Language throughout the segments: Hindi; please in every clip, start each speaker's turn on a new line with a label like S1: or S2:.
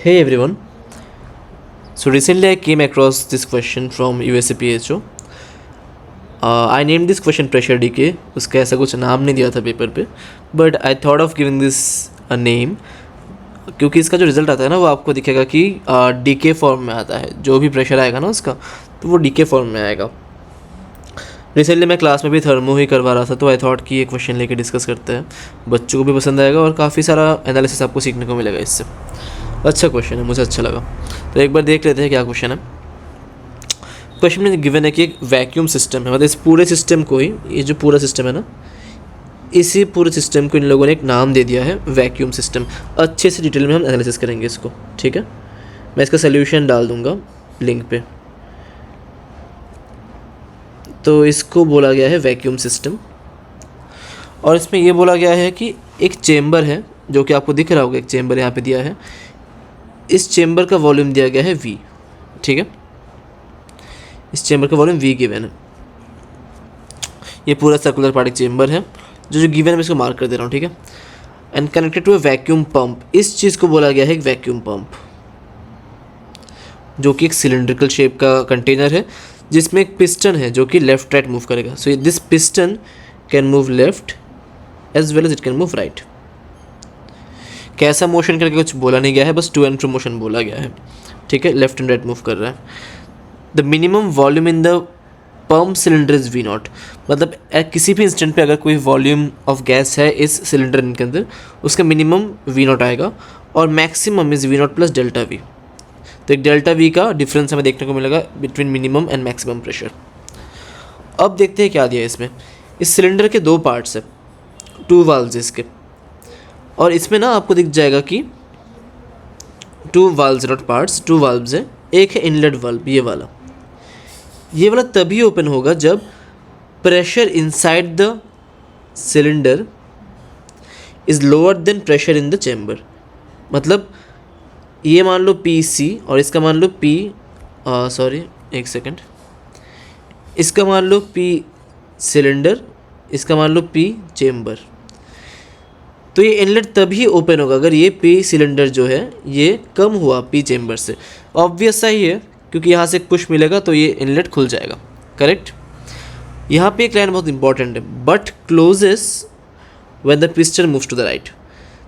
S1: Hey everyone. So recently I came across this question from USAPHO. I named this question pressure decay. उसका ऐसा कुछ नाम नहीं दिया था पेपर पे, but I thought of giving this a name क्योंकि इसका जो रिजल्ट आता है ना वो आपको दिखेगा कि डीके फॉर्म में आता है. जो भी प्रेशर आएगा ना उसका, तो वो डीके फॉर्म में आएगा. रिसेंटली मैं क्लास में भी थर्मो ही करवा रहा था, तो आई थॉट कि ये क्वेश्चन लेके डिस्कस करते हैं. बच्चों को भी पसंद आएगा और काफ़ी सारा एनालिसिस आपको सीखने को मिलेगा इससे. अच्छा क्वेश्चन है, मुझे अच्छा लगा. तो एक बार देख लेते हैं क्या क्वेश्चन है. क्वेश्चन में गिवन है कि एक वैक्यूम सिस्टम है, मतलब इस पूरे सिस्टम को ही, ये जो पूरा सिस्टम है ना, इसी पूरे सिस्टम को इन लोगों ने एक नाम दे दिया है वैक्यूम सिस्टम. अच्छे से डिटेल में हम एनालिसिस करेंगे इसको, ठीक है. मैं इसका सोल्यूशन डाल दूंगा लिंक पे. तो इसको बोला गया है वैक्यूम सिस्टम, और इसमें ये बोला गया है कि एक चेम्बर है, जो कि आपको दिख रहा होगा, एक चेम्बर यहाँ पे दिया है. इस चेम्बर का वॉल्यूम दिया गया है V, ठीक है. इस चेम्बर का वॉल्यूम V गिवन है. ये पूरा सर्कुलर पार्ट एक चेम्बर है. जो गिवन है मैं इसको मार्क कर दे रहा हूँ, ठीक है. And connected to a vacuum pump. इस चीज़ को बोला गया है एक वैक्यूम पंप, जो कि एक सिलेंड्रिकल शेप का कंटेनर है, जिसमें एक पिस्टन है जो कि लेफ्ट राइट मूव करेगा. So this piston can move left as well as it can move right. कैसा मोशन करके कुछ बोला नहीं गया है, बस टू एंड फ्रो मोशन बोला गया है, ठीक है. लेफ्ट एंड राइट मूव कर रहा है. The minimum volume in the pump cylinder is V0. मतलब किसी भी इंस्टेंट पे अगर कोई वॉल्यूम ऑफ गैस है इस सिलेंडर के अंदर, उसका मिनिमम V0 आएगा, और maximum is V0 plus delta V. तो एक डेल्टा V का डिफरेंस हमें देखने को मिलेगा between minimum and maximum pressure. अब देखते हैं क्या दिया है इसमें. इस सिलेंडर के दो पार्ट्स है, टू वाल्व्स इसके, और इसमें ना आपको दिख जाएगा कि two valves not parts, two valves है. एक है इनलेट वाल्व, ये वाला तभी ओपन होगा जब pressure inside the cylinder is lower than pressure in the chamber. मतलब ये मान लो PC और इसका मान लो P, सॉरी एक सेकेंड, इसका मान लो P सिलेंडर, इसका मान लो P चैम्बर. तो ये इनलेट तभी ओपन होगा अगर ये P सिलेंडर जो है ये कम हुआ P चैम्बर से. ऑब्वियस सा ही है, क्योंकि यहाँ से पुश मिलेगा तो ये इनलेट खुल जाएगा, करेक्ट. यहाँ पे एक लाइन बहुत इंपॉर्टेंट है, but closes when the piston moves to the right.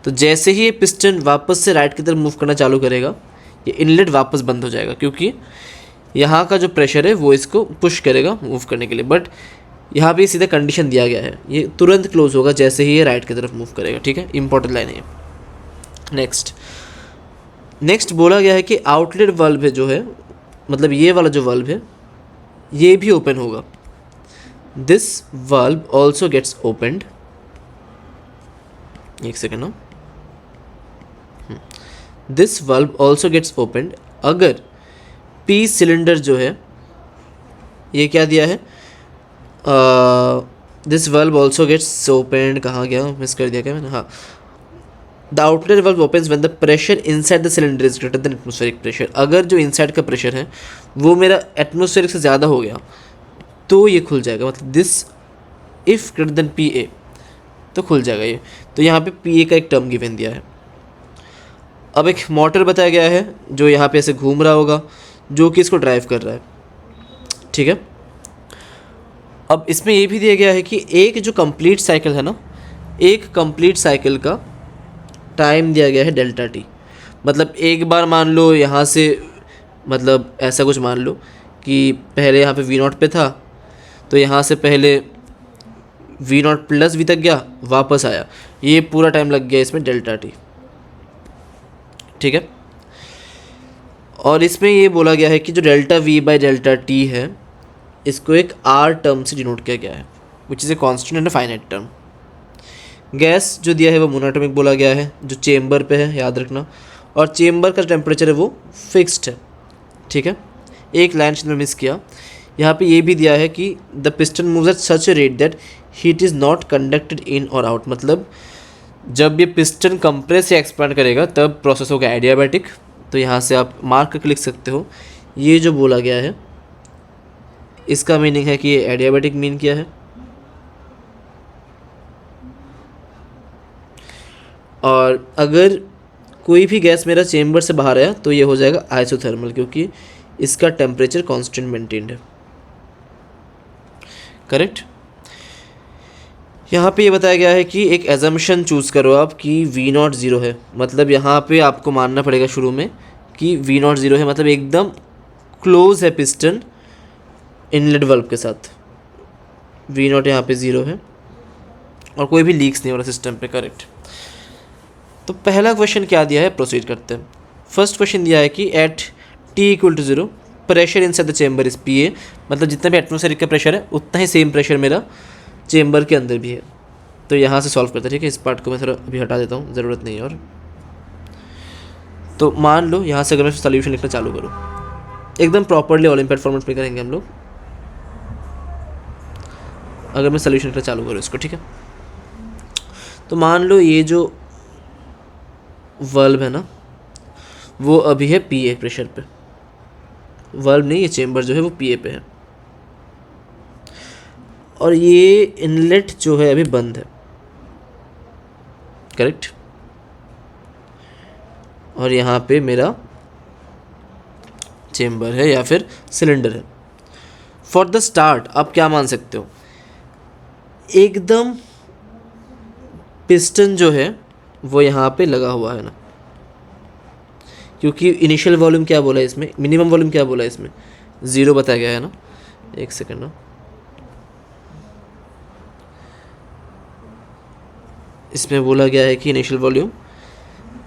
S1: तो जैसे ही ये पिस्टन वापस से राइट की तरफ मूव करना चालू करेगा, ये इनलेट वापस बंद हो जाएगा, क्योंकि यहाँ का जो प्रेशर है वो इसको पुश करेगा मूव करने के लिए. बट यहाँ पे सीधा कंडीशन दिया गया है, ये तुरंत क्लोज होगा जैसे ही ये राइट की तरफ मूव करेगा, ठीक है. इंपॉर्टेंट लाइन है ये. नेक्स्ट बोला गया है कि आउटलेट वाल्व है जो है, मतलब ये वाला जो वाल्व है ये भी ओपन होगा. This valve also gets opened. एक सेकेंड ना. This valve also gets opened अगर P सिलेंडर जो है, ये क्या दिया है, this valve also gets opened, कहाँ गया, मिस कर दिया क्या मैंने, हाँ. The outlet valve opens when the pressure inside the cylinder is greater than atmospheric pressure. अगर जो इनसाइड का प्रेशर है वो मेरा एटमॉस्फेरिक से ज़्यादा हो गया तो ये खुल जाएगा. मतलब this if greater than PA, तो खुल जाएगा ये. तो यहाँ पे PA का एक टर्म गिवन दिया है. अब एक मोटर बताया गया है जो यहाँ पे ऐसे घूम रहा होगा, जो कि इसको ड्राइव कर रहा है, ठीक है. अब इसमें ये भी दिया गया है कि एक जो कंप्लीट साइकिल है ना, एक कंप्लीट साइकिल का टाइम दिया गया है डेल्टा T. मतलब एक बार मान लो यहाँ से, मतलब ऐसा कुछ मान लो कि पहले यहाँ पे V0 पे था, तो यहाँ से पहले V0 प्लस V तक गया, वापस आया, ये पूरा टाइम लग गया इसमें डेल्टा T, ठीक है. और इसमें ये बोला गया है कि जो delta V by delta T है, इसको एक R टर्म से डिनोट किया गया है, which is a constant and finite term. Gas जो दिया है वो मोनोटोमिक बोला गया है, जो चेम्बर पे है, याद रखना. और चेम्बर का टेम्परेचर है वो फिक्स्ड है, ठीक है. एक लाइन में मिस किया, यहाँ पे ये भी दिया है कि the piston moves at such a rate that heat is not conducted in और आउट. मतलब जब ये पिस्टन कंप्रेस या एक्सपांड करेगा तब प्रोसेस होगा एडियाबैटिक. तो यहाँ से आप मार्क करके लिख सकते हो. ये जो बोला गया है इसका मीनिंग है कि ये एडियाबैटिक मीन क्या है, और अगर कोई भी गैस मेरा चेम्बर से बाहर आया तो ये हो जाएगा आइसोथर्मल, क्योंकि इसका टेम्परेचर कांस्टेंट मेंटेन्ड है। करेक्ट। यहाँ पे ये बताया गया है कि एक एजम्पशन चूज़ करो आप कि वी नॉट ज़ीरो है, मतलब यहाँ पे आपको मानना पड़ेगा शुरू में कि वी नॉट ज़ीरो है, मतलब एकदम क्लोज है पिस्टन इनलेट वाल्व के साथ। वी नॉट यहाँ पे ज़ीरो है और कोई भी लीक्स नहीं हो रहा सिस्टम पे। करेक्ट। तो पहला क्वेश्चन क्या दिया है, प्रोसीड करते हैं। फर्स्ट क्वेश्चन दिया है कि at T equal to zero pressure in the chamber is P A, मतलब जितना भी एटमोसफेरिक का प्रेशर है उतना ही सेम प्रेशर मेरा चेम्बर के अंदर भी है। तो यहाँ से सॉल्व करते हैं। ठीक है, इस पार्ट को मैं थोड़ा अभी हटा देता हूँ, ज़रूरत नहीं है। और तो मान लो यहाँ से अगर मैं सोल्यूशन लिखना चालू करूँ, एकदम प्रॉपरली ओलंपियाड फॉर्मेट में करेंगे हम लोग। अगर मैं सोल्यूशन लिखना चालू करूँ इसको, ठीक है, तो मान लो ये जो वाल्व है ना वो अभी है पी ए प्रेशर पे। वाल्व नहीं, ये चेम्बर जो है वो पी ए पे है और ये इनलेट जो है अभी बंद है। करेक्ट। और यहाँ पे मेरा चेम्बर है या फिर सिलेंडर है। फॉर द स्टार्ट आप क्या मान सकते हो, एकदम पिस्टन जो है वो यहाँ पे लगा हुआ है ना, क्योंकि इनिशियल वॉल्यूम क्या बोला है इसमें, मिनिमम वॉल्यूम क्या बोला है इसमें, 0 बताया गया है ना। एक सेकेंड ना, इसमें बोला गया है कि इनिशियल वॉल्यूम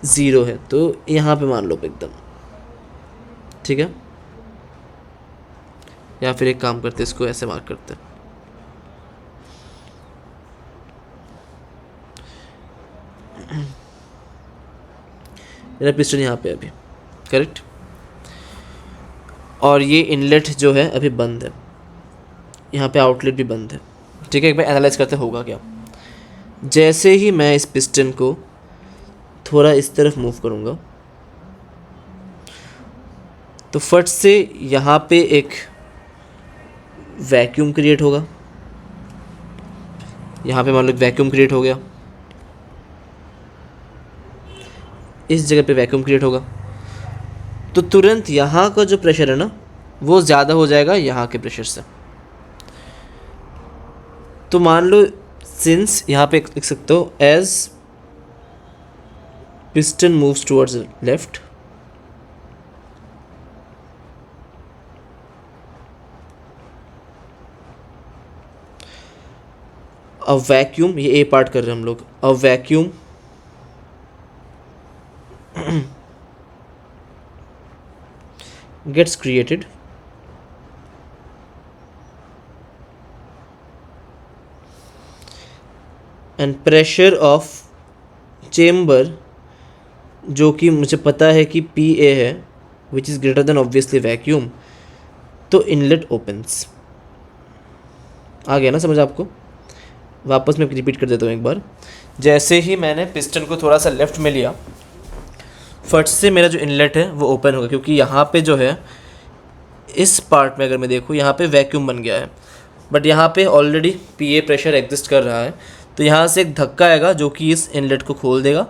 S1: 0 है, तो यहाँ पे मान लो एकदम। ठीक है, या फिर एक काम करते इसको ऐसे मार्क करते हैं। मेरा पिस्टन यहाँ पे अभी। करेक्ट। और ये इनलेट जो है अभी बंद है, यहाँ पे आउटलेट भी बंद है। ठीक है, एक बार एनालाइज करते होगा क्या। जैसे ही मैं इस पिस्टन को थोड़ा इस तरफ मूव करूँगा तो फट से यहाँ पे एक वैक्यूम क्रिएट होगा। यहाँ पे मान लो वैक्यूम क्रिएट हो गया, इस जगह पे वैक्यूम क्रिएट होगा, तो तुरंत यहाँ का जो प्रेशर है ना वो ज़्यादा हो जाएगा यहाँ के प्रेशर से। तो मान लो सिंस यहाँ पे लिख सकते हो as piston moves towards left, a vacuum, ये ए पार्ट कर रहे हैं हम लोग, a vacuum gets created and pressure of chamber जो कि मुझे पता है कि पी ए है विच is greater then obviously vacuum, तो इनलेट ओपन्स। आ गया ना समझ आपको। वापस मैं रिपीट कर देता हूँ एक बार। जैसे ही मैंने पिस्टन को थोड़ा सा लेफ्ट में लिया, फट से मेरा जो इनलेट है वो ओपन होगा, क्योंकि यहाँ पे जो है इस पार्ट में अगर मैं देखूँ यहाँ पे वैक्यूम बन गया है, बट यहाँ पे already P A pressure exist कर रहा है, तो यहाँ से एक धक्का आएगा जो कि इस इनलेट को खोल देगा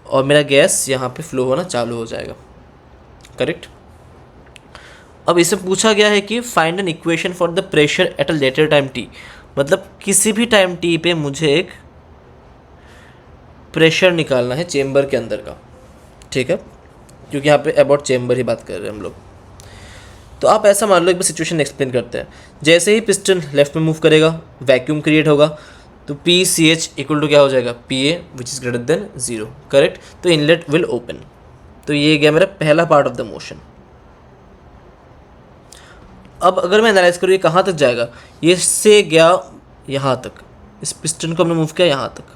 S1: और मेरा गैस यहाँ पे फ्लो होना चालू हो जाएगा। करेक्ट। अब इससे पूछा गया है कि find an equation for the pressure at a later time T, मतलब किसी भी टाइम टी पे मुझे एक प्रेशर निकालना है चेम्बर के अंदर का। ठीक है, क्योंकि यहाँ पे अबाउट चेम्बर ही बात कर रहे हैं हम लोग। तो आप ऐसा मान लो, एक बार सिचुएशन एक्सप्लेन करते हैं। जैसे ही पिस्टन लेफ्ट में मूव करेगा वैक्यूम क्रिएट होगा, तो P C H equal to क्या हो जाएगा, P A which is greater than 0। Correct. तो इनलेट विल ओपन। तो ये गया मेरा पहला पार्ट ऑफ द मोशन। अब अगर मैं एनालाइज करूँ ये कहाँ तक जाएगा, ये से गया यहाँ तक, इस पिस्टन को हमने मूव किया यहाँ तक।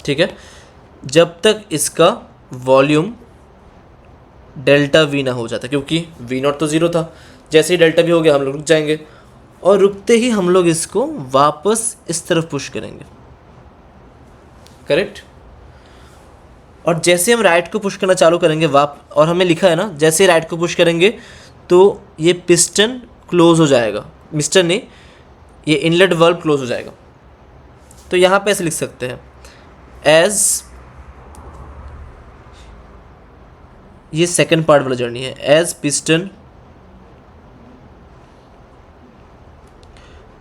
S1: ठीक है, जब तक इसका वॉल्यूम डेल्टा वी ना हो जाता, क्योंकि वी नॉट तो 0 था। जैसे ही डेल्टा वी हो गया हम लोग रुक जाएंगे और रुकते ही हम लोग इसको वापस इस तरफ पुश करेंगे। करेक्ट। और जैसे हम राइट को पुश करना चालू करेंगे और हमें लिखा है ना जैसे राइट को पुश करेंगे तो ये पिस्टन क्लोज हो जाएगा, पिस्टन नहीं, ये इनलेट वाल्व क्लोज हो जाएगा। तो यहाँ पे ऐसे लिख सकते हैं एज ये सेकंड पार्ट वाला जर्नी है, as piston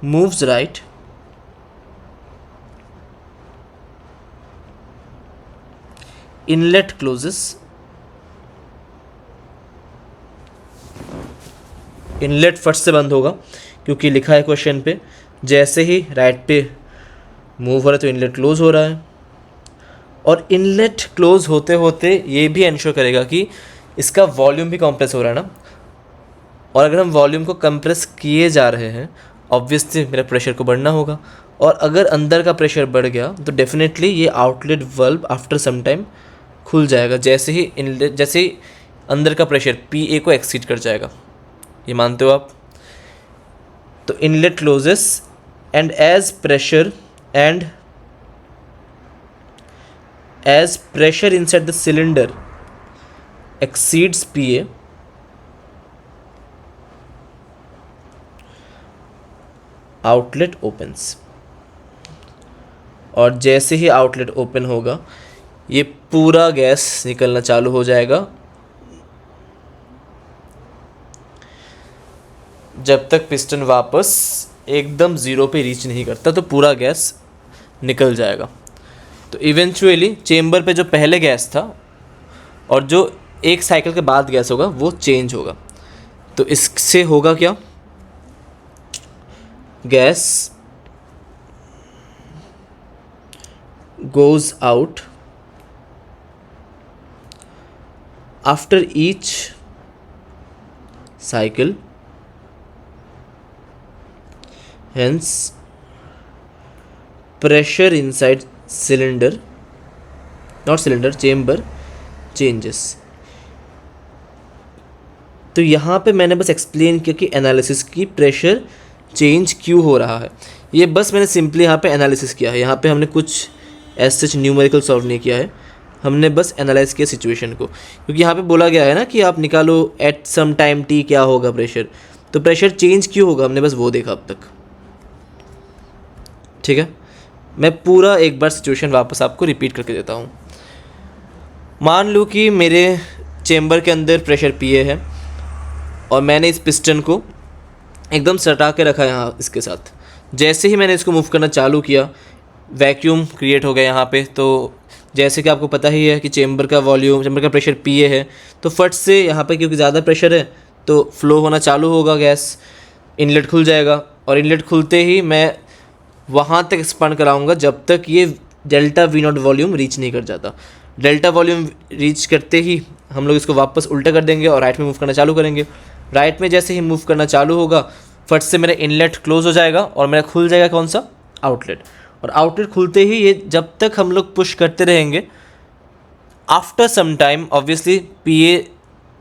S1: moves right inlet closes, inlet फट से बंद होगा क्योंकि लिखा है क्वेश्चन पे जैसे ही राइट पे मूव हो रहा है तो इनलेट क्लोज हो रहा है। और इनलेट क्लोज होते होते ये भी इंश्योर करेगा कि इसका वॉल्यूम भी कंप्रेस हो रहा है ना, और अगर हम वॉल्यूम को कंप्रेस किए जा रहे हैं ऑब्वियसली मेरा प्रेशर को बढ़ना होगा, और अगर अंदर का प्रेशर बढ़ गया तो डेफिनेटली ये outlet valve after some time खुल जाएगा जैसे ही इनलेट, जैसे ही अंदर का प्रेशर PA को एक्सीड कर जाएगा। ये मानते हो आप? तो inlet closes and as pressure inside the cylinder exceeds PA, outlet opens. और जैसे ही आउटलेट ओपन होगा ये पूरा गैस निकलना चालू हो जाएगा जब तक पिस्टन वापस एकदम ज़ीरो पे रीच नहीं करता, तो पूरा गैस निकल जाएगा। तो इवेंचुअली चेम्बर पे जो पहले गैस था और जो एक साइकिल के बाद गैस होगा वो चेंज होगा। तो इससे होगा क्या, gas goes out after each cycle, hence pressure inside cylinder, not cylinder, chamber changes। तो यहाँ पे मैंने बस एक्सप्लेन किया कि एनालिसिस की प्रेशर चेंज क्यों हो रहा है, ये बस मैंने सिंपली यहाँ पे एनालिसिस किया है। यहाँ पे हमने कुछ एज सच न्यूमेरिकल सॉल्व नहीं किया है, हमने बस एनालाइज किया सिचुएशन को, क्योंकि यहाँ पे बोला गया है ना कि आप निकालो एट सम टाइम t क्या होगा प्रेशर, तो प्रेशर चेंज क्यों होगा हमने बस वो देखा अब तक। ठीक है, मैं पूरा एक बार सिचुएशन वापस आपको रिपीट करके देता हूँ। मान लो कि मेरे चेम्बर के अंदर प्रेशर PA है और मैंने इस पिस्टन को एकदम सटा के रखा है यहाँ इसके साथ। जैसे ही मैंने इसको मूव करना चालू किया वैक्यूम क्रिएट हो गया यहाँ पे। तो जैसे कि आपको पता ही है कि चेम्बर का प्रेशर PA है, तो फट से यहाँ पे क्योंकि ज़्यादा प्रेशर है तो फ्लो होना चालू होगा गैस, इनलेट खुल जाएगा, और इनलेट खुलते ही मैं वहाँ तक एक्सपांड कराऊँगा जब तक ये डेल्टा V0 वॉल्यूम रीच नहीं कर जाता। डेल्टा वॉल्यूम रीच करते ही हम लोग इसको वापस उल्टा कर देंगे और राइट में मूव करना चालू करेंगे। राइट में जैसे ही मूव करना चालू होगा फट से मेरा इनलेट क्लोज हो जाएगा और मेरा खुल जाएगा कौन सा, आउटलेट। और आउटलेट खुलते ही ये जब तक हम लोग पुश करते रहेंगे after some time obviously PA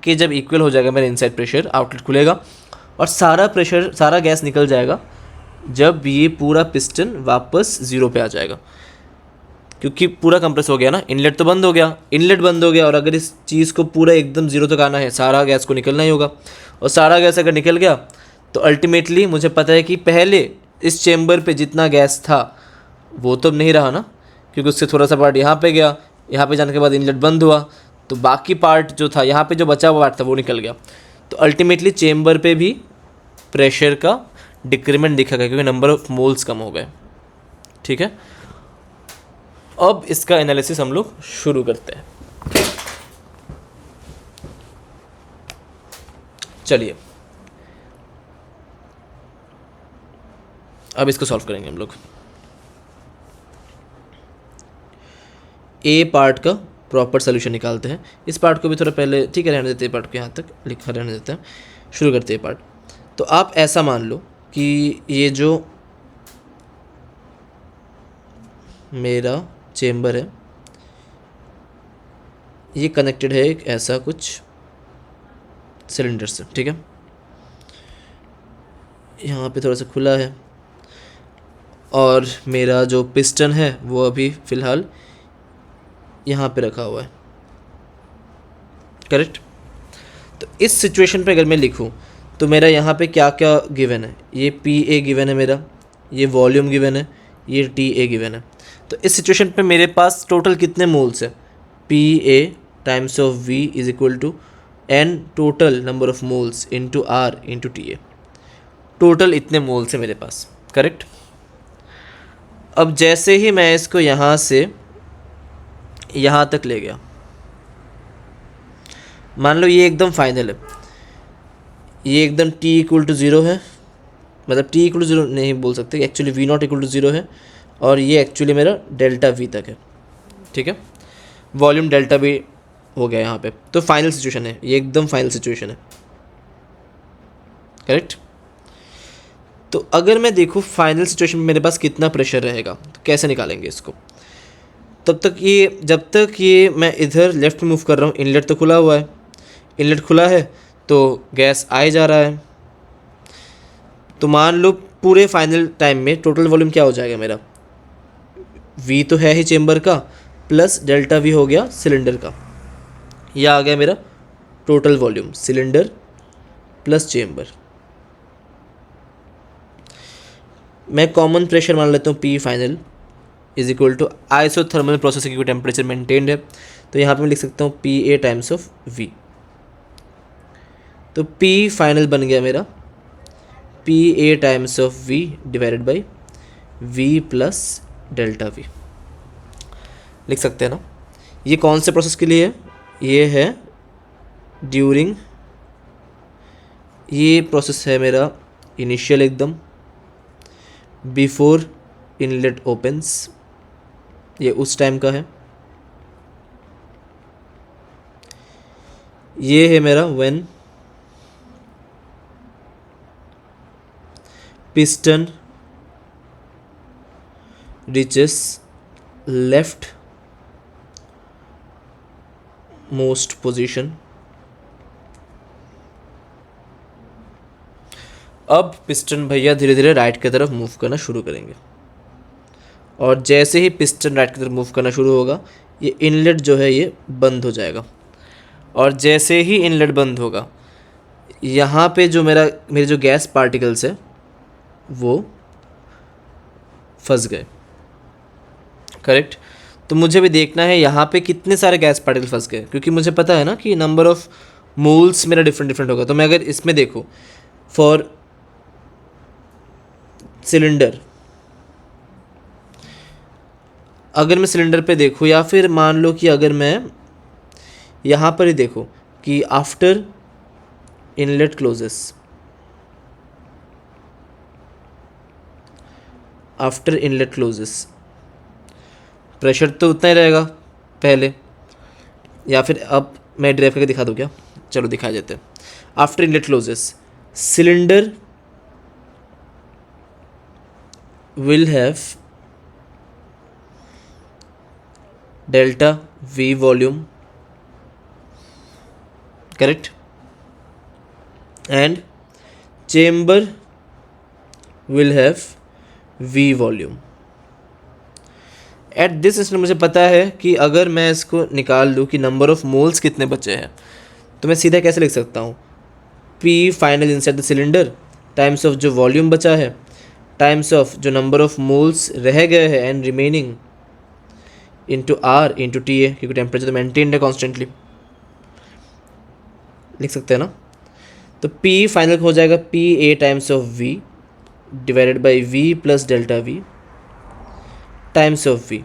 S1: के जब इक्वल हो जाएगा मेरा इनसाइड प्रेशर, आउटलेट खुलेगा और सारा गैस निकल जाएगा जब ये पूरा पिस्टन वापस ज़ीरो पे आ जाएगा, क्योंकि पूरा कंप्रेस हो गया ना, इनलेट तो बंद हो गया, इनलेट बंद हो गया। और अगर इस चीज़ को पूरा एकदम ज़ीरो तक आना है सारा गैस को निकलना ही होगा, और सारा गैस अगर निकल गया तो अल्टीमेटली मुझे पता है कि पहले इस चेम्बर पे जितना गैस था वो तो नहीं रहा ना, क्योंकि उससे थोड़ा सा पार्ट यहाँ पे गया, यहाँ पे जाने के बाद इनलेट बंद हुआ तो बाकी पार्ट जो था यहाँ पे जो बचा हुआ पार्ट था वो निकल गया। तो अल्टीमेटली चेम्बर पे भी प्रेशर का डिक्रीमेंट दिखा गया क्योंकि नंबर ऑफ मोल्स कम हो गए। ठीक है, अब इसका एनालिसिस हम लोग शुरू करते हैं। चलिए अब इसको सॉल्व करेंगे हम लोग। ए पार्ट का प्रॉपर सोल्यूशन निकालते हैं। इस पार्ट को भी थोड़ा पहले ठीक है रहने देते हैं, पार्ट को यहाँ तक लिखा रहने देते हैं, शुरू करते हैं पार्ट। तो आप ऐसा मान लो कि ये जो मेरा चेम्बर है ये कनेक्टेड है एक ऐसा कुछ सिलेंडर से। ठीक है, यहाँ पे थोड़ा सा खुला है और मेरा जो पिस्टन है वो अभी फ़िलहाल यहाँ पे रखा हुआ है। करेक्ट। तो इस सिचुएशन पे अगर मैं लिखूँ तो मेरा यहाँ पे क्या क्या गिवन है, ये PA गिवन है मेरा, ये वॉल्यूम गिवन है, ये TA गिवन है। तो इस सिचुएशन पे मेरे पास टोटल कितने मोल्स है, P A times of V is equal to N total number of moles into R into T A. Total इतने मोल्स है मेरे पास, करेक्ट। अब जैसे ही मैं इसको यहाँ से यहाँ तक ले गया, मान लो ये एकदम फाइनल है, ये एकदम t इक्वल टू ज़ीरो है, मतलब t इक्वल टू ज़ीरो नहीं बोल सकते, actually v not equal to zero है, और ये एक्चुअली मेरा डेल्टा v तक है, ठीक है। वॉल्यूम डेल्टा v हो गया यहाँ पे, तो फाइनल सिचुएशन है, ये एकदम फाइनल सिचुएशन है, करेक्ट। तो अगर मैं देखूँ फाइनल सिचुएशन में मेरे पास कितना प्रेशर रहेगा, तो कैसे निकालेंगे इसको। तब तक ये, जब तक ये मैं इधर लेफ़्ट मूव कर रहा हूँ, इनलेट तो खुला हुआ है, इनलेट खुला है तो गैस आए जा रहा है। तो मान लो पूरे फाइनल टाइम में टोटल वॉल्यूम क्या हो जाएगा मेरा, v तो है ही चेम्बर का, प्लस डेल्टा v हो गया सिलेंडर का, यह आ गया मेरा total volume, cylinder plus chamber. मैं कॉमन प्रेशर मान लेता हूँ P final is equal to isothermal process की टेम्परेचर मेंटेन्ड है, तो यहाँ पे मैं लिख सकता हूँ P A times of V। तो P फाइनल बन गया मेरा P A times of V divided by V plus delta V, लिख सकते हैं ना। ये कौन से प्रोसेस के लिए है, ये है ड्यूरिंग, ये प्रोसेस है मेरा इनिशियल एकदम, बिफोर इनलेट ओपन्स, ये उस टाइम का है। ये है मेरा when piston reaches left most position। अब पिस्टन भैया धीरे धीरे राइट की तरफ मूव करना शुरू करेंगे, और जैसे ही पिस्टन राइट की तरफ मूव करना शुरू होगा, ये इनलेट जो है ये बंद हो जाएगा, और जैसे ही इनलेट बंद होगा, यहाँ पे जो मेरे जो गैस पार्टिकल्स है वो फंस गए, करेक्ट। तो मुझे भी देखना है यहाँ पे कितने सारे गैस पार्टिकल फंस गए, क्योंकि मुझे पता है ना कि नंबर ऑफ मोल्स मेरा डिफरेंट डिफरेंट होगा। तो मैं अगर इसमें देखूँ फॉर सिलेंडर, अगर मैं सिलेंडर पे देखूँ, या फिर मान लो कि अगर मैं यहाँ पर ही देखूँ कि after inlet closes, after inlet closes pressure तो उतना ही रहेगा पहले, या फिर अब मैं ड्राइव करके दिखा दूँ क्या, चलो दिखा देते हैं। After inlet closes cylinder will have delta V volume, correct, and chamber will have V volume. At this instant मुझे पता है कि अगर मैं इसको निकाल लूँ कि नंबर ऑफ मोल्स कितने बचे हैं, तो मैं सीधा कैसे लिख सकता हूँ, P final inside the cylinder times of जो वॉल्यूम बचा है टाइम्स ऑफ जो नंबर ऑफ मोल्स रह गए हैं and remaining into R into T ए, क्योंकि टेम्परेचर तो मेंटेन्ड है कॉन्स्टेंटली, लिख सकते हैं ना। तो P फाइनल हो जाएगा P A times of V divided by V plus delta V times of V,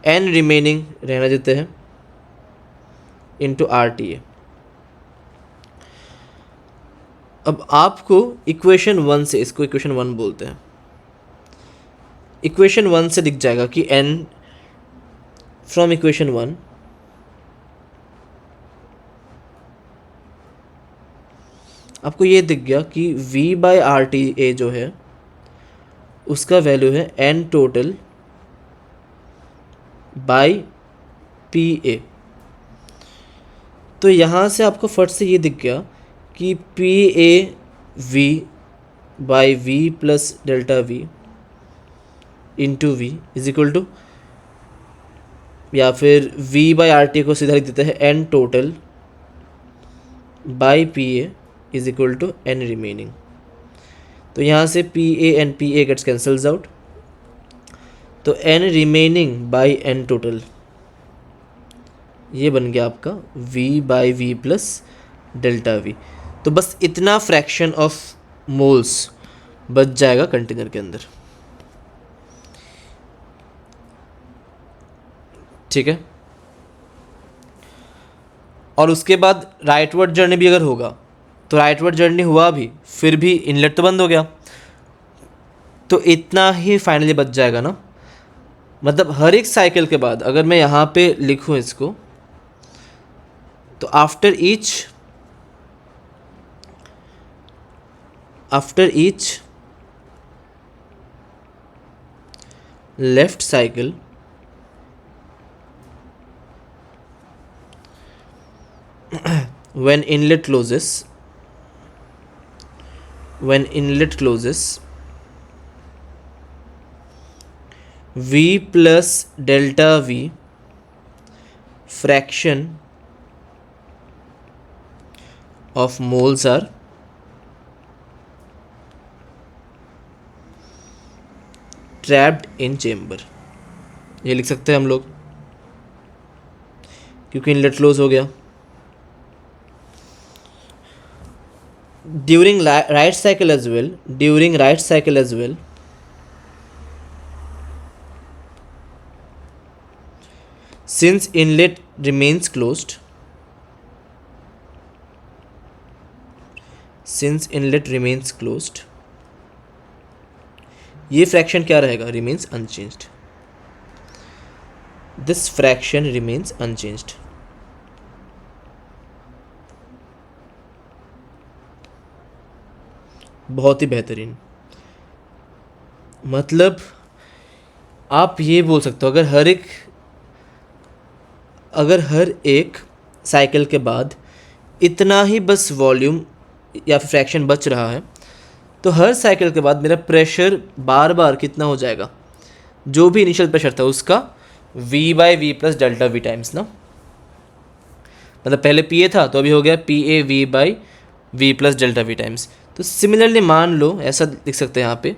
S1: N remaining रहना देते हैं इंटू RTA। अब आपको इक्वेशन 1 से, इसको इक्वेशन 1 बोलते हैं, इक्वेशन 1 से दिख जाएगा कि n फ्रॉम इक्वेशन 1 आपको ये दिख गया कि V बाई RTA जो है उसका वैल्यू है n टोटल बाई PA। तो यहाँ से आपको फट से ये दिख गया कि PA V by V plus delta V into V is equal to, या फिर V बाई RTA को सीधा लिख देते हैं n total by PA is equal to n remaining. तो यहाँ से PA and PA gets cancels out, तो n remaining by n total, ये बन गया आपका v by we plus delta V. तो बस इतना फ्रैक्शन ऑफ मोल्स बच जाएगा कंटेनर के अंदर, ठीक है। और उसके बाद राइटवर्ड जर्नी भी अगर होगा, तो राइटवर्ड जर्नी हुआ भी, फिर भी इनलेट तो बंद हो गया, तो इतना ही फाइनली बच जाएगा ना। मतलब हर एक साइकिल के बाद अगर मैं यहाँ पे लिखूँ इसको, तो after each left cycle when inlet closes v plus delta v fraction of moles are trapped in chamber। ये लिख सकते हैं हम लोग, क्योंकि इनलेट क्लोज हो गया। during right cycle as well, since inlet remains closed, ये फ्रैक्शन क्या रहेगा, remains unchanged, this fraction remains unchanged। बहुत ही बेहतरीन। मतलब आप ये बोल सकते हो, अगर हर एक साइकिल के बाद इतना ही बस वॉल्यूम या फिर फ्रैक्शन बच रहा है, तो हर साइकिल के बाद मेरा प्रेशर बार बार कितना हो जाएगा, जो भी इनिशियल प्रेशर था उसका v by we plus delta V times ना। मतलब पहले पी ए था तो अभी हो गया P A V by we plus delta V times. तो सिमिलरली मान लो, ऐसा लिख सकते हैं यहाँ पे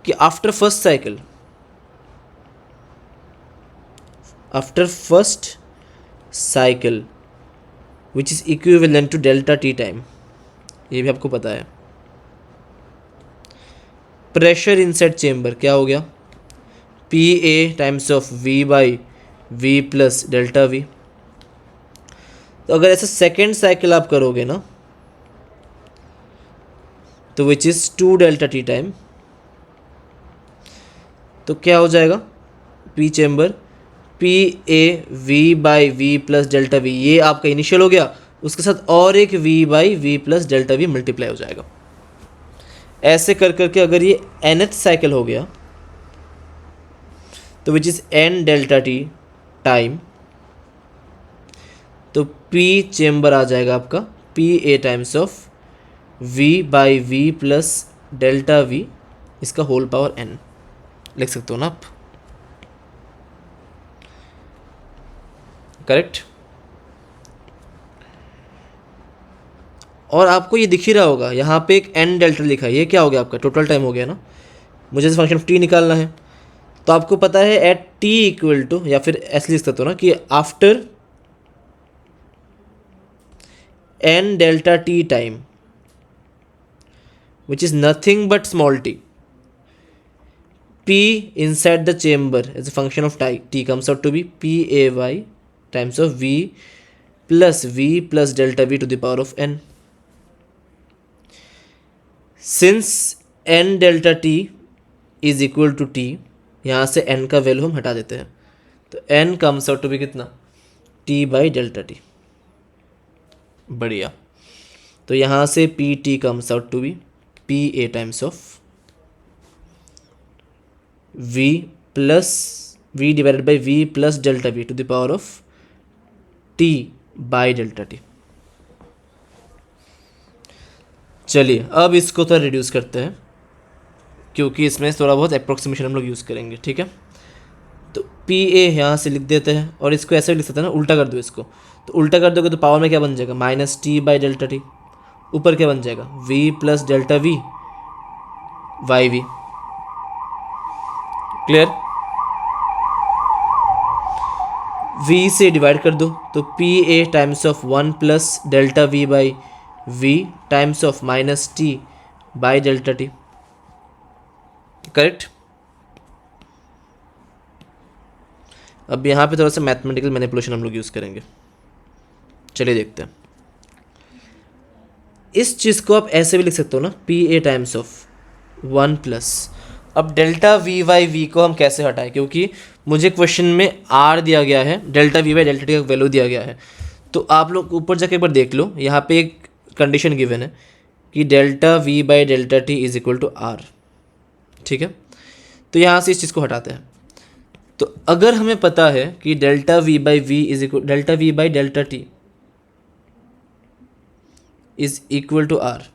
S1: कि after first cycle which is equivalent to delta T time, ये भी आपको पता है। प्रेशर इनसाइड चेम्बर क्या हो गया, P A times of V by we plus delta V. तो अगर ऐसा सेकेंड साइकिल आप करोगे ना, तो which is 2 delta T time, तो क्या हो जाएगा, P chamber P A V by we plus delta V, ये आपका इनिशियल हो गया, उसके साथ और एक v by we plus delta V multiply हो जाएगा। ऐसे कर करके अगर ये nth साइकिल हो गया, तो which is n delta T time, तो p चेम्बर आ जाएगा आपका P A times of v by we plus delta V, इसका होल पावर n लिख सकते हो ना आप, करेक्ट। और आपको ये दिख ही रहा होगा, यहाँ पे एक n डेल्टा लिखा है, ये क्या हो गया आपका टोटल टाइम हो गया ना। मुझे इस फंक्शन ऑफ t निकालना है, तो आपको पता है एट t इक्वल टू, या फिर ऐसे लिख सकते हो ना कि after n delta t time which is nothing but small t, p inside the chamber as a function of t comes out to be p a y times of v plus delta v to the power of n। Since n delta t is equal to t, यहाँ से n का वैल्यू हम हटा देते हैं, तो n comes out to be कितना, t बाई डेल्टा टी। बढ़िया। तो यहाँ से P T comes out to be P A times of V divided by we plus delta we to the power of T by delta T. चलिए अब इसको थोड़ा रिड्यूस करते हैं, क्योंकि इसमें थोड़ा बहुत अप्रोक्सीमेशन हम लोग यूज़ करेंगे, ठीक है। तो पी ए यहाँ से लिख देते हैं, और इसको ऐसे लिख सकते हैं ना, उल्टा कर दो इसको, तो उल्टा कर दोगे तो पावर में क्या बन जाएगा, minus T by delta T, ऊपर क्या बन जाएगा, V plus delta V by V, clear? v से डिवाइड कर दो तो P A times of 1 plus delta we by V times of minus T by delta T, correct? अब यहाँ पे थोड़ा सा मैथमेटिकल मैनिपुलेशन हम लोग यूज़ करेंगे, चलिए देखते हैं। इस चीज़ को आप ऐसे भी लिख सकते हो ना, P A times of 1 plus, अब डेल्टा वी बाई वी को हम कैसे हटाएं, क्योंकि मुझे क्वेश्चन में आर दिया गया है, delta we by delta T का वैल्यू दिया गया है। तो आप लोग ऊपर जाके एक बार देख लो, यहाँ पे एक कंडीशन गिवन है कि delta we by delta T is equal to R, ठीक है? तो यहाँ से इस चीज़ को हटाते हैं। तो अगर हमें पता है कि delta we by V is equal delta we by delta T is equal to R,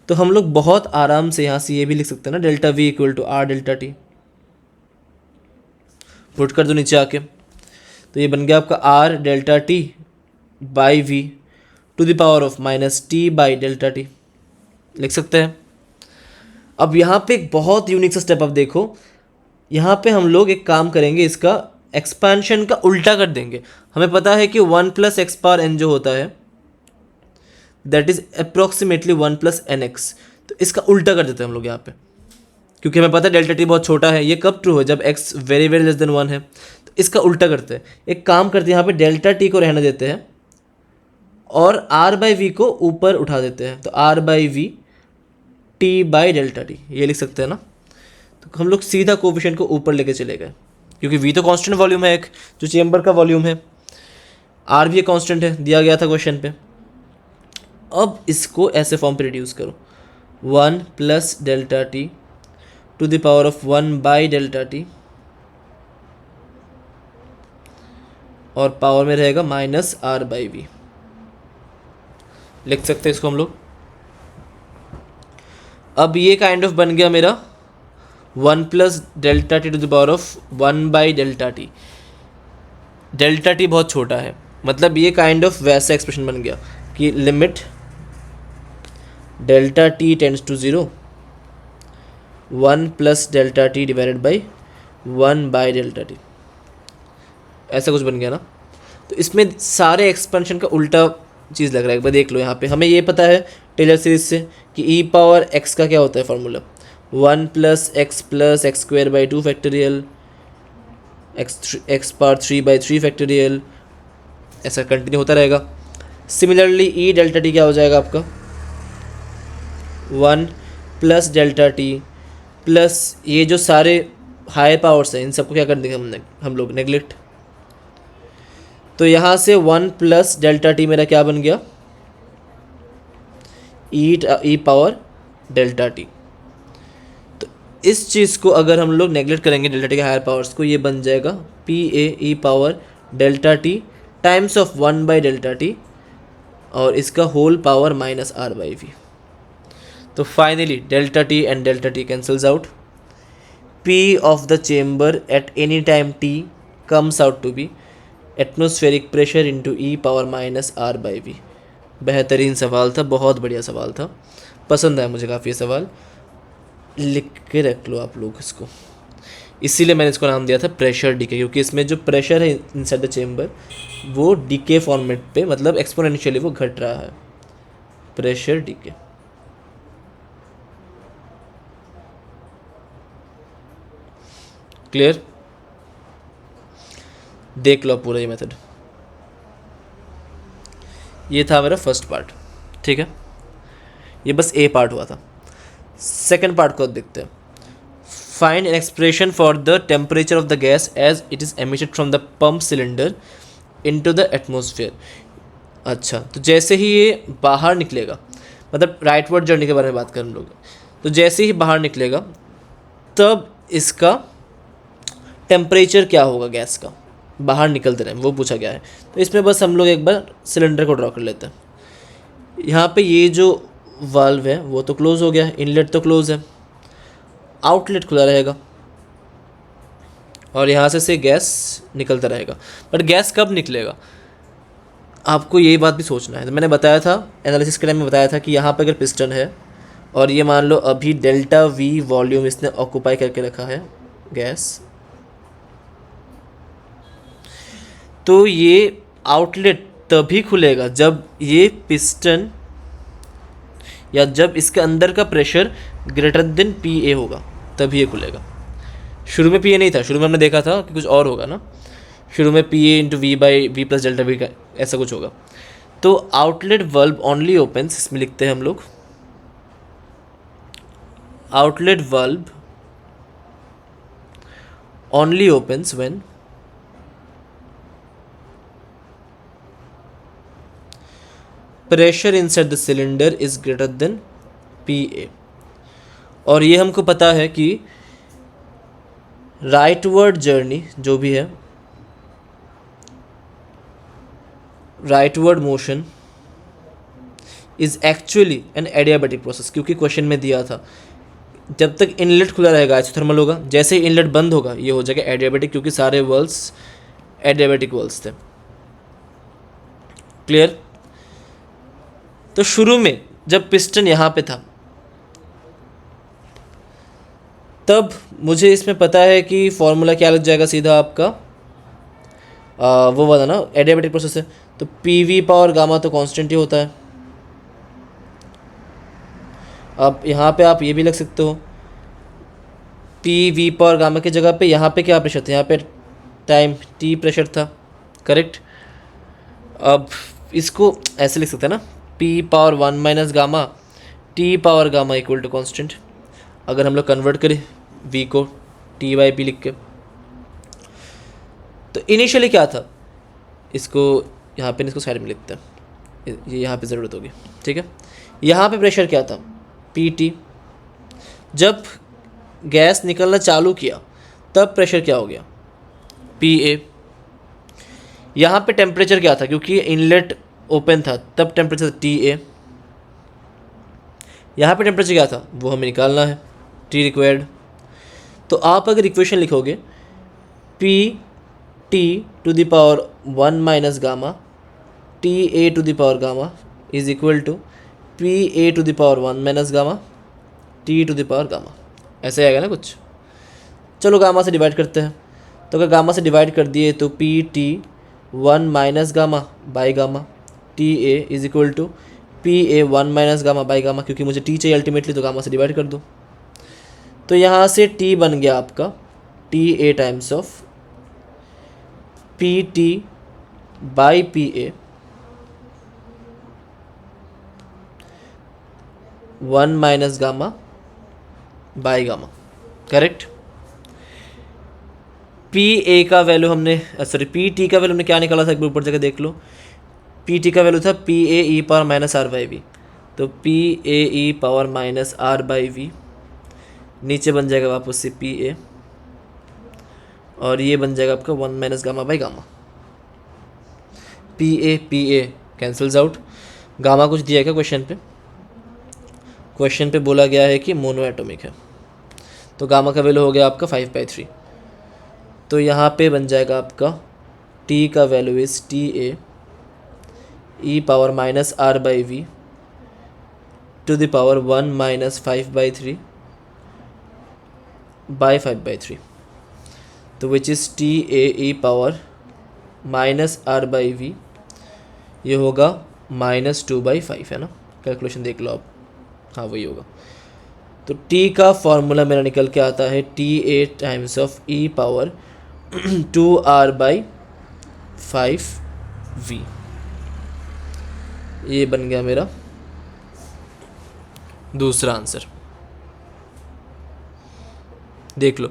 S1: तो हम लोग बहुत आराम से यहाँ से ये भी लिख सकते हैं ना, delta V equal to R delta T. Put कर दो नीचे आके, तो ये बन गया आपका R delta T by we to the power of minus T by delta T, लिख सकते हैं। अब यहाँ पे एक बहुत यूनिक सा स्टेप आप देखो, यहाँ पे हम लोग एक काम करेंगे, इसका एक्सपेंशन का उल्टा कर देंगे। हमें पता है कि 1 प्लस एक्स पावर एन जो होता है that is approximately 1 plus N X, तो इसका उल्टा कर देते हैं हम लोग यहाँ पे, क्योंकि हमें पता है डेल्टा टी बहुत छोटा है। ये कब ट्रू है, जब x very very less than 1 है। तो इसका उल्टा करते हैं, एक काम करते हैं, यहाँ पे डेल्टा टी को रहने देते हैं और आर बाई वी को ऊपर उठा देते हैं, तो R by V T by delta T, ये लिख सकते हैं ना। तो हम लोग सीधा कोफिशिएंट को ऊपर लेके चले गए, क्योंकि वी तो कांस्टेंट वॉल्यूम है एक, जो चेम्बर का वॉल्यूम है। आर भी एक कांस्टेंट है, दिया गया था क्वेश्चन पे। अब इसको ऐसे फॉर्म पे रिड्यूस करो, 1 plus delta T to the power of 1 by delta T, और पावर में रहेगा माइनस आर बाई वी, लिख सकते हैं इसको हम लोग। अब ये काइंड ऑफ बन गया मेरा 1 plus delta T to the power of 1 by delta T. Delta T बहुत छोटा है, मतलब ये काइंड ऑफ वैसा एक्सप्रेशन बन गया कि limit delta t tends to 0 1 plus delta t divided by 1 by delta t, ऐसा कुछ बन गया ना। तो इसमें सारे एक्सपेंशन का उल्टा चीज़ लग रहा है। एक बार देख लो, यहाँ पे हमें ये पता है टेलर सीरीज से कि ई पावर एक्स का क्या होता है formula, 1 plus x square by 2 factorial x power 3 by 3 factorial, ऐसा कंटिन्यू होता रहेगा। सिमिलरली ई डेल्टा टी क्या हो जाएगा आपका, 1 प्लस डेल्टा टी प्लस ये जो सारे हायर पावर्स हैं इन सबको क्या कर देंगे हम लोग नेगलेक्ट। तो यहाँ से 1 प्लस डेल्टा टी मेरा क्या बन गया, ई पावर डेल्टा टी। तो इस चीज़ को अगर हम लोग नेगलेक्ट करेंगे डेल्टा टी के हायर पावर्स को, ये बन जाएगा P A E power delta T times of 1 by delta T, और इसका whole power minus are by V. तो finally delta T and delta T cancels out. P of the chamber at any time T comes out to be atmospheric pressure into E power minus are by V. बेहतरीन सवाल था, बहुत बढ़िया सवाल था, पसंद आया मुझे काफ़ी ये सवाल। लिख के रख लो आप लोग इसको, इसीलिए मैंने इसको नाम दिया था प्रेशर डीके, क्योंकि इसमें जो प्रेशर है इनसाइड द चेम्बर वो डीके फॉर्मेट पे, मतलब एक्सपोनेंशियली वो घट रहा है, प्रेशर डीके। क्लियर? देख लो पूरा ये मेथड। ये था मेरा फर्स्ट पार्ट, ठीक है, ये बस ए पार्ट हुआ था। सेकंड पार्ट को देखते हैं। Find an expression for the temperature of the gas as it is emitted from the pump cylinder into the atmosphere. अच्छा, तो जैसे ही ये बाहर निकलेगा, मतलब राइटवर्ड जर्नी के बारे में बात करें हम लोग, तो जैसे ही बाहर निकलेगा तब इसका टेम्परेचर क्या होगा गैस का, बाहर निकलते रहे, वो पूछा गया है। तो इसमें बस हम लोग एक बार सिलेंडर को ड्रॉ कर लेते हैं। यहाँ पे ये जो वाल्व है वो तो क्लोज हो गया है, इनलेट तो क्लोज है, आउटलेट खुला रहेगा, और यहाँ से गैस निकलता रहेगा। बट गैस कब निकलेगा, आपको यही बात भी सोचना है। तो मैंने बताया था, एनालिसिस के टाइम में बताया था कि यहाँ पर अगर पिस्टन है और ये मान लो अभी डेल्टा वी वॉल्यूम इसने ऑक्यूपाई करके रखा है गैस, तो ये आउटलेट तभी खुलेगा जब ये पिस्टन या जब इसके अंदर का pressure greater than P A होगा, तभी ये खुलेगा। शुरू में पी ए नहीं था, शुरू में हमने देखा था कि कुछ और होगा ना, शुरू में p a into v by we plus delta v का ऐसा कुछ होगा। तो आउटलेट वल्व ओनली ओपन्स, इसमें लिखते हैं हम लोग outlet valve only opens when pressure inside the cylinder is greater then P a. और ये हमको पता है कि राइटवर्ड जर्नी जो भी है, rightward motion is actually an adiabatic process, क्योंकि क्वेश्चन में दिया था जब तक इनलेट खुला रहेगा आइसोथर्मल होगा, जैसे ही इनलेट बंद होगा ये हो जाएगा एडियाबैटिक, क्योंकि सारे वर्ल्स एडियाबैटिक वर्ल्स थे। क्लियर? तो शुरू में जब पिस्टन यहाँ पे था तब मुझे इसमें पता है कि फॉर्मूला क्या लग जाएगा सीधा आपका, वो वाला ना, एडियाबैटिक प्रोसेस है तो पी वी पावर गामा तो कांस्टेंट ही होता है। अब यहाँ पे आप ये भी लग सकते हो पी वी पावर गामा की जगह पे यहाँ पे क्या प्रेशर था, यहाँ पे टाइम टी प्रेशर था, करेक्ट। अब इसको ऐसे लिख सकते हैं ना, p power 1 minus gamma t power gamma equal to constant. अगर हम लोग कन्वर्ट करें वी को टी बाई पी लिख के, तो इनिशियली क्या था, इसको यहाँ पे इसको साइड में लिखते हैं, ये यहाँ पे ज़रूरत होगी, ठीक है। यहाँ पे प्रेशर क्या था, पी टी। जब गैस निकलना चालू किया तब प्रेशर क्या हो गया, पी ए। यहाँ पे टेम्परेचर क्या था, क्योंकि इनलेट ओपन था तब टेम्परेचर टी ए। यहाँ पे टेम्परेचर क्या था वो हमें निकालना है, टी रिक्वायर्ड। तो आप अगर इक्वेशन लिखोगे p t to the power 1 minus gamma t a to the power gamma is equal to p a to the power 1 minus gamma t to the power gamma, ऐसे आएगा ना कुछ। चलो गामा से डिवाइड करते हैं, तो अगर गामा से डिवाइड कर दिए तो p t 1 minus gamma by gamma t a is equal to p A 1 minus gamma by gamma, क्योंकि मुझे टी चाहिए अल्टीमेटली तो गामा से डिवाइड कर दो। तो यहाँ से टी बन गया आपका T A times of P T by P A 1 minus gamma by gamma, correct. P A का वैल्यू हमने सॉरी पी टी का वैल्यू हमने क्या निकाला था, एक बार ऊपर जगह देख लो। पी टी का वैल्यू था P A E power minus are by V, तो P A E power minus are by V नीचे बन जाएगा वापस से पी ए, और ये बन जाएगा आपका 1 minus gamma by gamma. P A cancels out. Gamma कुछ दिया है क्या क्वेश्चन पे? क्वेश्चन पे बोला गया है कि मोनो एटॉमिक है, तो गामा का वैल्यू हो गया आपका 5/3। तो यहाँ पे बन जाएगा आपका टी का value is t a E power minus are by we to the power 1 minus 5/3 by 5/3, तो which is t a E power minus are by v, ये होगा -2/5 है ना, कैलकुलेशन देख लो आप, हाँ वही होगा। तो टी का फॉर्मूला मेरा निकल के आता है T A times of E power 2r/5v, ये बन गया मेरा दूसरा आंसर। देख लो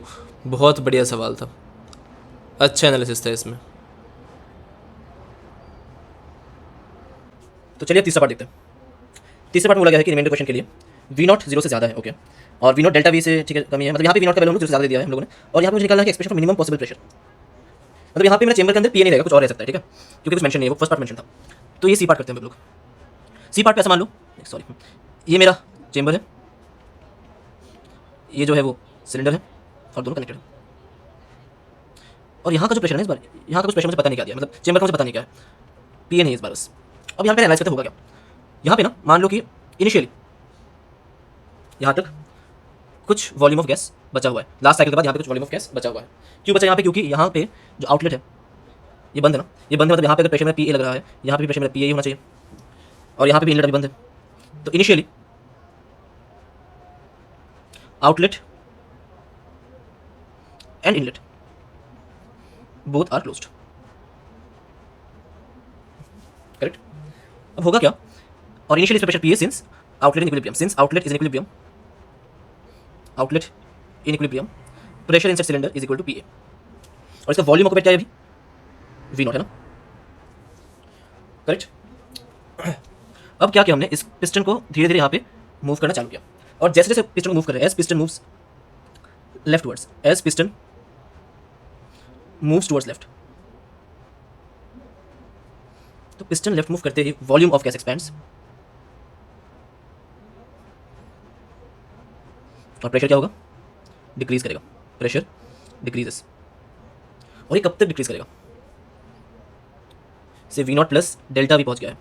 S1: बहुत बढ़िया सवाल था, अच्छा एनालिसिस था इसमें। तो चलिए तीसरा पार्ट देखते हैं। तीसरे पार्ट में बोला गया है कि रिमाइंडर क्वेश्चन के लिए वी नॉट 0 से ज़्यादा है, ओके, और वी नॉट डेल्टा वी से ठीक है कमी है, मतलब यहाँ पे वी नॉट का वैल्यू 0 से ज़्यादा दिया है हम लोगों ने, और यहाँ पे मुझे निकालना है कि expression for minimum possible pressure, मतलब यहाँ पे मेरा चेंबर के अंदर पी नहीं रहेगा, कुछ और रह सकता है, ठीक है, क्योंकि कुछ मेंशन नहीं है, वो फर्स्ट पार्ट मेंशन था। तो ये सी पार्ट करते हैं हम लोग। सी पार्ट पे ऐसा मान लो, सॉरी, ये मेरा चेंबर है, ये जो है वो सिलेंडर है, और दोनों कनेक्टेड है। और यहाँ का जो प्रेशर है इस बार, यहाँ का कुछ प्रेशर मुझे पता नहीं क्या दिया, मतलब चेंबर का मुझे पता नहीं क्या है, पी नहीं है इस बार बस। अब यहाँ पे एनालाइज करते होगा क्या, यहाँ पे ना मान लो कि इनिशियली यहाँ तक कुछ वॉल्यूम ऑफ गैस बचा हुआ है, लास्ट साइकिल के बाद यहाँ पे कुछ वॉल्यूम ऑफ गैस बचा हुआ है। क्यों बचा यहाँ पे? क्योंकि यहाँ पे जो आउटलेट है ये बंद है ना, ये बंद है, मतलब यहाँ पे अगर प्रेशर में पी ए लग रहा है, यहाँ पे भी प्रेशर में पी ए होना चाहिए, और यहाँ पे भी इनलेट अभी बंद है। तो initially outlet and inlet both are closed, correct. अब होगा क्या? और initially pressure p a since outlet in equilibrium, since outlet is in equilibrium, outlet in equilibrium, pressure in such cylinder is equal to p a. और इसका वॉल्यूम ऑक्यूपेट क्या है अभी? वी नॉट है ना, करेक्ट। अब क्या किया हमने? इस पिस्टन को धीरे धीरे यहाँ पे मूव करना चालू किया, और जैसे जैसे पिस्टन को मूव कर रहे हैं, as piston moves leftwards, as piston moves towards left, तो पिस्टन लेफ्ट मूव करते ही वॉल्यूम ऑफ गैस एक्सपेंड्स, और प्रेशर क्या होगा? डिक्रीज करेगा, प्रेशर डिक्रीजेस। और ये कब तक डिक्रीज करेगा? से v not plus delta v पहुंच गया है,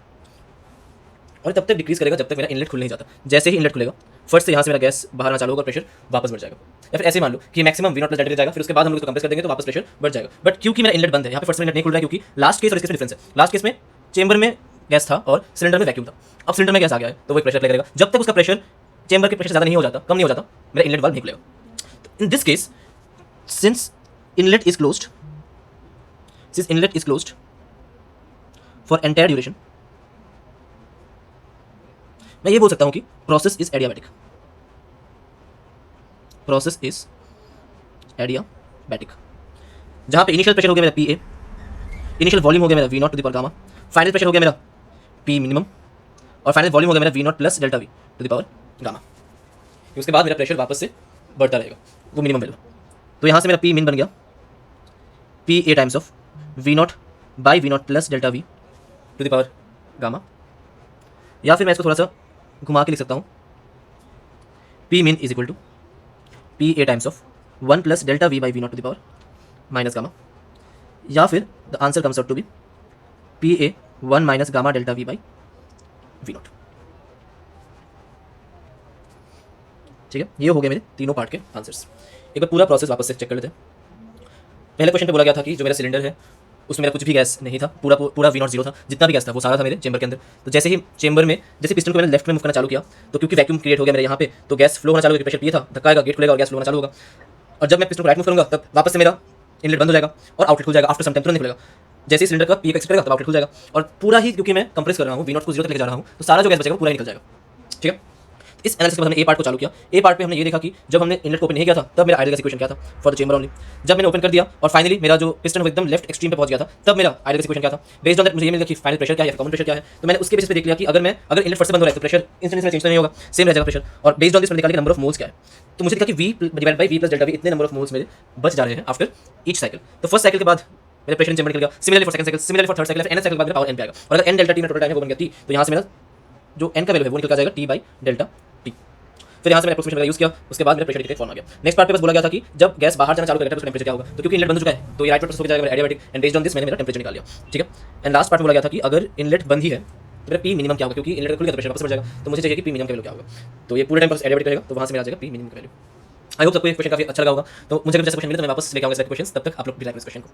S1: और तब तक डिक्रीज करेगा जब तक मेरा इनलेट खुल नहीं जाता। जैसे ही इनलेट खुलेगा, फर्स्ट से यहाँ से मेरा गैस बाहर आना चालू होगा, प्रेशर वापस बढ़ जाएगा। या फिर ऐसे मान लो कि maximum v not plus delta जाएगा, फिर उसके बाद हम लोग इसको कंप्रेस कर देंगे तो वापस प्रेशर बढ़ जाएगा। बट क्योंकि मेरा इनलेट बंद है, यहाँ पे फर्स्ट इनलेट नहीं खुल रहा है, क्योंकि लास्ट केस और इस केस में डिफरेंस है। लास्ट केस में चेंबर में गैस था और सिलेंडर में वैक्यूम था, अब सिलेंडर में गैस आ गया है तो वो प्रेशर अप्लाई करेगा। जब तक उसका प्रेशर चेंबर के प्रेशर ज़्यादा नहीं हो जाता, कम नहीं हो जाता, मेरा इनलेट वाल्व नहीं खुलेगा। तो in this case, since inlet is closed, since inlet is closed for entire duration, मैं ये बोल सकता हूं कि process is adiabatic, process is adiabatic. जहां पे इनिशियल प्रेशर हो गया मेरा पी ए, इनिशियल वॉल्यूम हो गया मेरा v not to the power gamma, final pressure हो गया मेरा पी मिनिमम, और फाइनल वॉल्यूम हो गया मेरा v not plus delta we to the power gamma. उसके बाद मेरा प्रेशर वापस से बढ़ता रहेगा, वो मिनिमम वैल्यू। तो यहाँ से मेरा पी मिन बन गया P A times of v not by v not plus delta we to the power gamma, या फिर मैं इसको थोड़ा सा घुमा के लिख सकता हूँ, p min is equal to p A times of 1 plus delta we by v not to the power minus gamma, या फिर the answer comes out to be P A 1 minus gamma delta we by v not. ठीक है, ये हो गए मेरे तीनों पार्ट के आंसर्स। एक बार पूरा प्रोसेस वापस से चेक कर लेते हैं। पहले क्वेश्चन पे बोला गया था कि जो मेरा सिलेंडर है उसमें मेरा कुछ भी गैस नहीं था, पूरा वी नॉट जीरो था, जितना भी गैस था वो सारा था मेरे चेंबर के अंदर। तो जैसे ही चेंबर में जैसे पिस्टन को मैंने लेफ्ट में मूव करना चालू किया, तो क्योंकि वैक्यूम क्रिएट हो गया मेरे यहाँ पे, तो गैस फ्लो होना चालू होगा, प्रेशर पी था, धक्का आएगा, गेट खुलेगा और गैस फ्लो होना चालू होगा। और जब मैं पिस्टन को राइट मूव करूँगा तब वापस से मेरा इनलेट बंद हो जाएगा और आउटलेट खुल जाएगा, आफ्टर सम टाइम तुरंत खुलेगा। जैसे ही सिलेंडर का पी एक्स करेगा तब आउटलेट खुल जाएगा, और पूरा ही क्योंकि मैं कंप्रेस कर रहा हूँ, वी नॉट को जीरो तक लेके जा रहा हूँ, तो सारा जो गैस बचेगा पूरा निकल जाएगा। ठीक है, इस एनालिसिस के बाद हमने ए पार्ट को चालू किया। ए पार्ट पे हमने ये देखा कि जब हमने इनलेट को ओपन नहीं किया था तब मेरा आइडियल गैस इक्वेशन क्या था फॉर द चेंबर ओनली। जब मैंने ओपन कर दिया और फाइनली मेरा जो पिस्टन एकदम लेफ्ट एक्सट्रीम पे पहुंच गया था, तब मेरा आइडियल गैस इक्वेशन क्या था। बेस्ड ऑन दैट मुझे ये मिल गया कि फाइनल प्रेशर क्या है, कॉमन प्रेशर क्या है। तो मैंने उसके बेसिस पे देख लिया कि अगर इनलेट फर्स्ट से बंद हो रहा है तो प्रेशर इंस्टेंटली चेंज नहीं होगा, सेम रह जाएगा प्रेशर। और बेस्ड ऑन दिस मैंने निकाला कि नंबर ऑफ मोल्स क्या है, तो मुझे दिखा कि v divide by we plus delta v इतने नंबर ऑफ मोल्स मेरे बच जा रहे हैं आफ्टर ईच साइकिल। तो फर्स्ट साइकिल के बाद मेरा प्रेशर चेंबर निकल गया, similarly for second cycle, similarly for third cycle, n cycle के बाद मेरा पावर एन पे आएगा। और अगर एन डेल्टा टी में टोटल टाइम है वो बन गया टी, तो यहाँ से मेरा जो एन का वैल्यू है वो निकल जाएगा टी बाई डेल्टा टी। फिर यहाँ से मैंने अप्रोक्सीमेशन यूज किया, उसके बाद मेरा प्रेशर डिटेक्ट फॉर्म आ गया। नेक्स्ट पार्ट पे बस बोला गया था कि जब गैस बाहर जाना चालू करेगा तो उसका टेंपरेचर क्या होगा, तो क्योंकि इनलेट बंद हो चुका है तो ये राइट प्रोसेस हो जाएगा adiabatic, and based on this मैंने मेरा टेंपरेचर निकाल लिया। ठीक है, एंड लास्ट पार्ट में बोला गया था कि अगर इनलेट बंद ही है तो मेरा पी मिनिमम क्या होगा, क्योंकि इनलेट खुल गया तो प्रेशर वापस बढ़ जाएगा, तो मुझे चाहिए कि पी मिनिमम का वैल्यू क्या होगा। तो ये पूरे टाइम प्रोसेस एडियाबैटिक रहेगा, तो वहाँ से मेरा आ जाएगा पी मिनिमम का वैल्यू। आई होप सबको ये क्वेश्चन काफी अच्छा लगा होगा। तो मुझे अगर जैसे क्वेश्चन मिले तो मैं वापस लेके आऊंगा क्वेश्चन, तब तक आप लोग भी लाइक इस क्वेश्चन को।